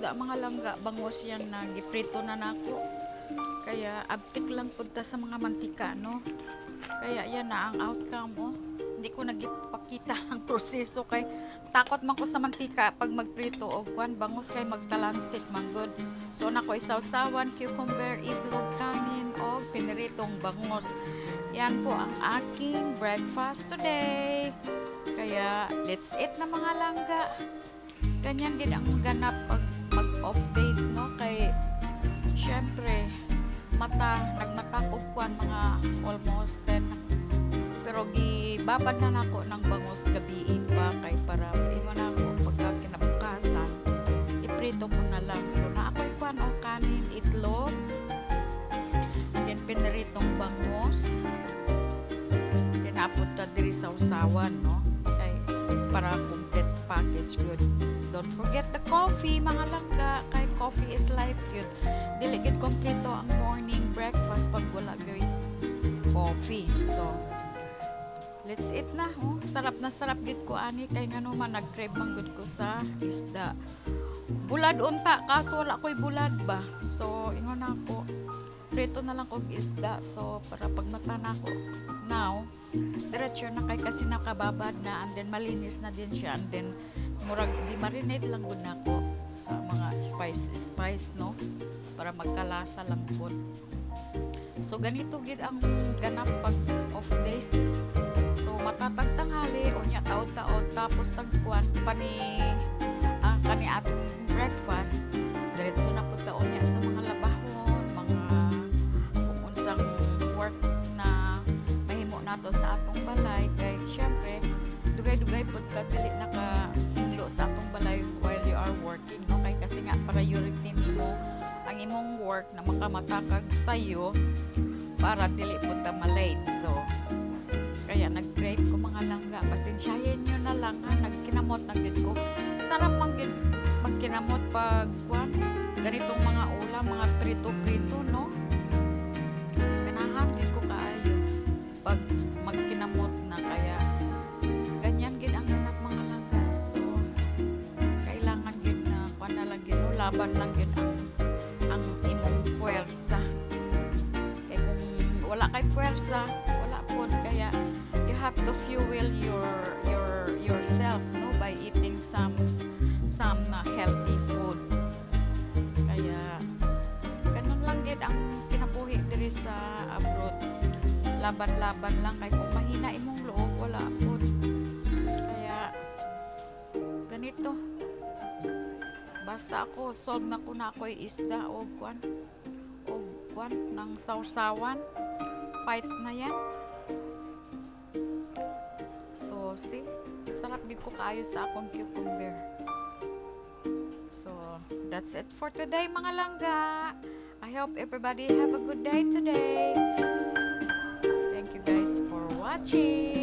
isda mga langga, bangos yan na giprito na nako. Kaya abtik lang punta sa mga mantika, no? Kaya yan na ang outcome, oh. Hindi ko nagipakita ang proseso kay takot man ko sa mantika pag magprito o kwan bangos kay magtalansik man good. So nako isawsawan, cucumber, itlog, kanin o piniritong bangos. Yan po ang aking breakfast today. Kaya let's eat na mga langga. Ganyan din ang ganap pag mag-off days, no? Kay syempre nagmata ko kwan mga almost 10. Pero gibabad na nako ng bangos gabiin pa kay para ingon ako pagka kinabukasan iprito ko na lang. So na ako'y kwan o kanin, itlog, and then piniritong bangos. Tinapot ta diri sa usawan, no? Kay para complete package good. Don't forget the coffee mga langga, kay coffee is life yun. Dili gid kompleto ang morning breakfast pag wala gyud coffee. So let's eat na. Oh, sarap na sarap gid ko ani kay ngano man nag-crave man gud ko sa isda. Bulad unta kaso wala ko'y bulad ba. So ingon ako prito na lang kog isda. So para pag mata na ko now diretso na kay kasi nakababad na and then malinis na din siya and then murag di marinate lang gud nako sa mga spice no para magkalasa lang po. So ganito gid ang ganap pag off days. So matatag tanghali o nya taod-taod tapos tagkuan pani kani atong breakfast diretso na pud taon nya sa mga labahon, mga kung unsang work na mahimo nato sa atong balay kay syempre dugay-dugay pud ka dili nakahinlo sa atong balay while you are working, no? Kay kasi nga priority nimo ang imong work na makamatakag sayo para dili pud ta malate. So kaya nag-crave ko mga langga, pasensyahin nyo na lang ha, nagkinamot na gid ko. Sarap man gid magkinamot pag kwan ganitong mga ulam, mga prito-prito, no? Ganahan gid ko kaayo pag magkinamot na kaya ganyan gid ang anak mga langga. So kailangan gid na kwan na lang gid, no? Laban lang gid ang imong puwersa. Kaya kung wala kay puwersa, wala pod kaya you have to fuel yourself, no, by eating some healthy food. Kaya ganun lang gid ang kinabuhi diri sa abroad. Laban-laban lang kay kung mahina imong loob wala pod. Kaya ganito. Basta ako solve na ko na ako'y isda o kwan ng sausawan. Fights na yan. So, see? Sarap gid ko kaayo sa akong cucumber. So, that's it for today mga langga. I hope everybody have a good day today. Thank you guys for watching.